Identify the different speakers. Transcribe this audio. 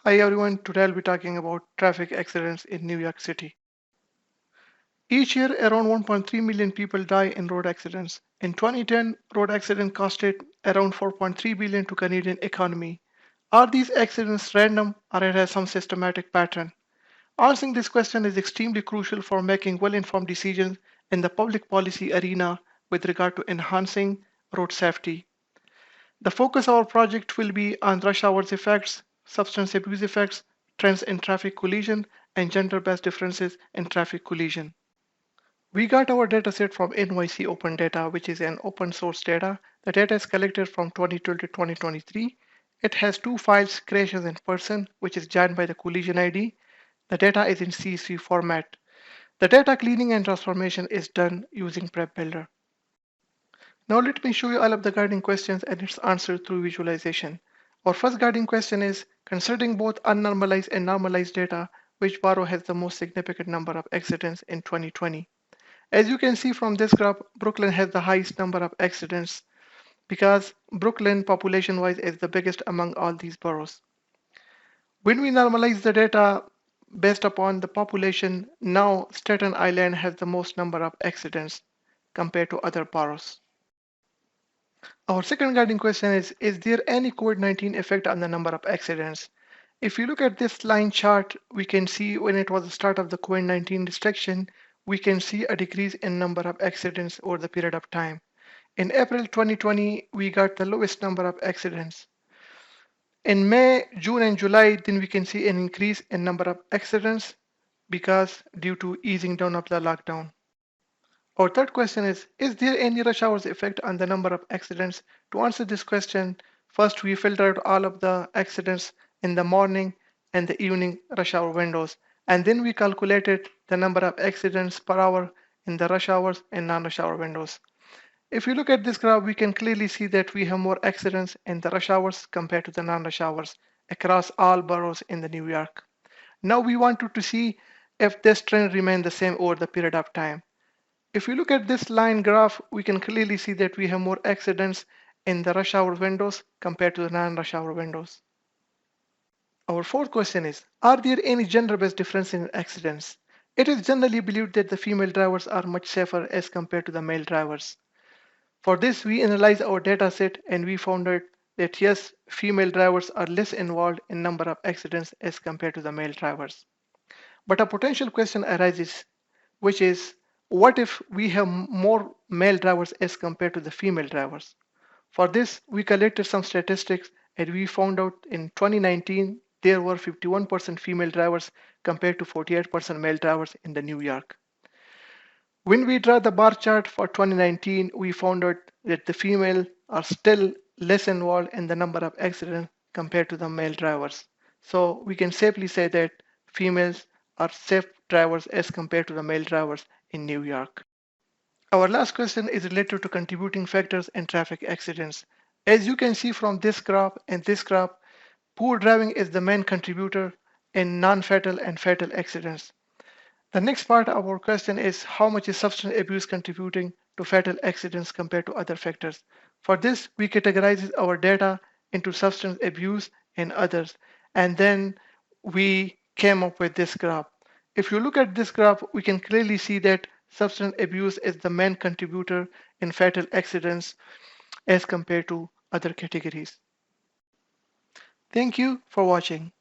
Speaker 1: Hi everyone, today I'll be talking about traffic accidents in New York City. Each year, around 1.3 million people die in road accidents. In 2010, road accidents costed around 4.3 billion to Canadian economy. Are these accidents random or it has some systematic pattern? Answering this question is extremely crucial for making well-informed decisions in the public policy arena with regard to enhancing road safety. The focus of our project will be on rush hours effects, substance abuse effects, trends in traffic collision, and gender-based differences in traffic collision. We got our dataset from NYC Open Data, which is an open source data. The data is collected from 2012 to 2023. It has two files, crashes and person, which is joined by the collision ID. The data is in CSV format. The data cleaning and transformation is done using Prep Builder. Now let me show you all of the guiding questions and its answer through visualization. Our first guiding question is, considering both unnormalized and normalized data, which borough has the most significant number of accidents in 2020? As you can see from this graph, Brooklyn has the highest number of accidents because Brooklyn population-wise is the biggest among all these boroughs. When we normalize the data based upon the population, now Staten Island has the most number of accidents compared to other boroughs. Our second guiding question is there any COVID-19 effect on the number of accidents? If you look at this line chart, we can see when it was the start of the COVID-19 restriction, we can see a decrease in number of accidents over the period of time. In April 2020, we got the lowest number of accidents. In May, June, and July, then we can see an increase in number of accidents because due to easing down of the lockdown. Our third question is there any rush hours effect on the number of accidents? To answer this question, first we filtered all of the accidents in the morning and the evening rush hour windows, and then we calculated the number of accidents per hour in the rush hours and non-rush hour windows. If you look at this graph, we can clearly see that we have more accidents in the rush hours compared to the non-rush hours across all boroughs in the New York. Now we wanted to see if this trend remained the same over the period of time. If we look at this line graph, we can clearly see that we have more accidents in the rush hour windows compared to the non-rush hour windows. Our fourth question is, are there any gender-based differences in accidents? It is generally believed that the female drivers are much safer as compared to the male drivers. For this, we analyzed our data set and we found out that yes, female drivers are less involved in number of accidents as compared to the male drivers. But a potential question arises, which is, what if we have more male drivers as compared to the female drivers? For this, we collected some statistics and we found out in 2019, there were 51% female drivers compared to 48% male drivers in the New York. When we draw the bar chart for 2019, we found out that the female are still less involved in the number of accidents compared to the male drivers. So we can safely say that females are safe drivers as compared to the male drivers in New York. Our last question is related to contributing factors in traffic accidents. As you can see from this graph and this graph, poor driving is the main contributor in non-fatal and fatal accidents. The next part of our question is how much is substance abuse contributing to fatal accidents compared to other factors? For this, we categorize our data into substance abuse and others, and then we came up with this graph. If you look at this graph, we can clearly see that substance abuse is the main contributor in fatal accidents as compared to other categories. Thank you for watching.